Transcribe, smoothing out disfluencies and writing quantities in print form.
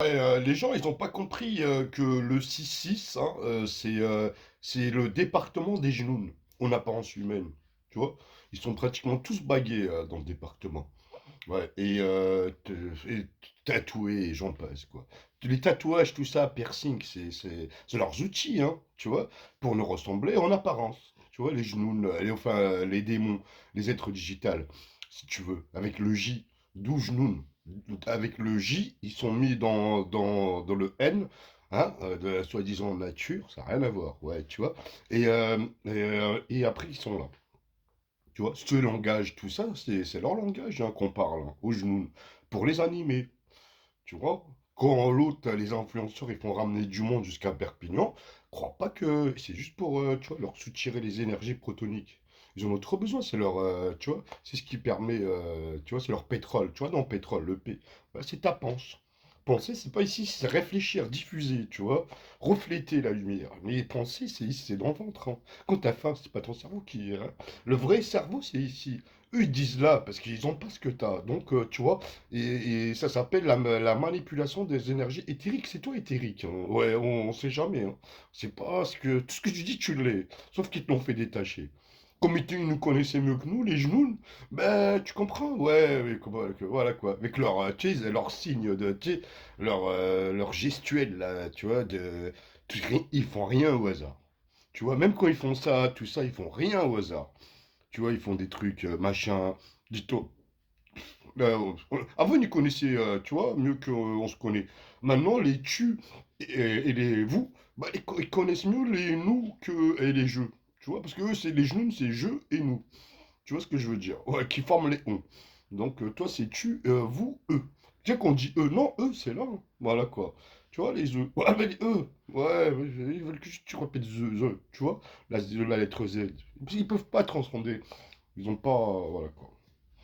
Ouais, les gens, ils ont pas compris que le 6-6, hein, c'est le département des genoux en apparence humaine. Tu vois? Ils sont pratiquement tous bagués dans le département. Ouais, et tatoués, et j'en passe, quoi. Les tatouages, tout ça, piercing, c'est leurs outils, hein, tu vois, pour nous ressembler en apparence. Tu vois, les genoux, enfin, les démons, les êtres digitales, si tu veux, avec le J, d'où genoux. Avec le J, ils sont mis dans le N, hein, de la soi-disant nature, ça n'a rien à voir, ouais, tu vois. Et après, ils sont là. Tu vois, ce langage, tout ça, c'est leur langage hein, qu'on parle hein, aux genoux, pour les animer, tu vois. Quand l'autre, les influenceurs, ils font ramener du monde jusqu'à Perpignan, crois pas que c'est juste pour, tu vois, leur soutirer les énergies protoniques. Ils en ont trop besoin, c'est leur, tu vois, c'est ce qui permet, tu vois, c'est leur pétrole, tu vois, dans le pétrole, le P, bah, c'est ta panse. Penser, c'est pas ici, c'est réfléchir, diffuser, tu vois, refléter la lumière. Mais penser, c'est ici, c'est dans le ventre. Hein. Quand t'as faim, c'est pas ton cerveau qui. Hein. Le vrai cerveau, c'est ici. Eux, ils disent là, parce qu'ils ont pas ce que t'as. Donc, tu vois, et ça s'appelle la manipulation des énergies éthériques. C'est toi éthérique. Hein. Ouais, on sait jamais. Hein. C'est pas ce que. Tout ce que tu dis, tu l'es. Sauf qu'ils te l'ont fait détacher. Comme ils nous connaissaient mieux que nous, les genoux, ben, tu comprends, ouais, oui, voilà quoi, avec leur, tu sais, leur signe de, tu sais, leur gestuelle, là, tu vois, ils font rien au hasard. Tu vois, même quand ils font ça, tout ça, ils font rien au hasard. Tu vois, ils font des trucs, machin, dis-toi. Avant, ils nous connaissaient, tu vois, mieux qu'on se connaît. Maintenant, les tu et les vous, bah, ils connaissent mieux les nous que et les je. Tu vois, parce que eux, c'est les genoux, c'est je et nous. Tu vois ce que je veux dire? Ouais, qui forment les on. Donc, toi, c'est tu, vous, eux. Tu sais qu'on dit eux, non, eux, c'est là. Hein. Voilà quoi. Tu vois, les eux. Ouais, mais les eux. Ouais, ouais, ils veulent que tu répètes tu vois, la lettre Z. Ils peuvent pas transcender. Ils ont pas. Voilà quoi.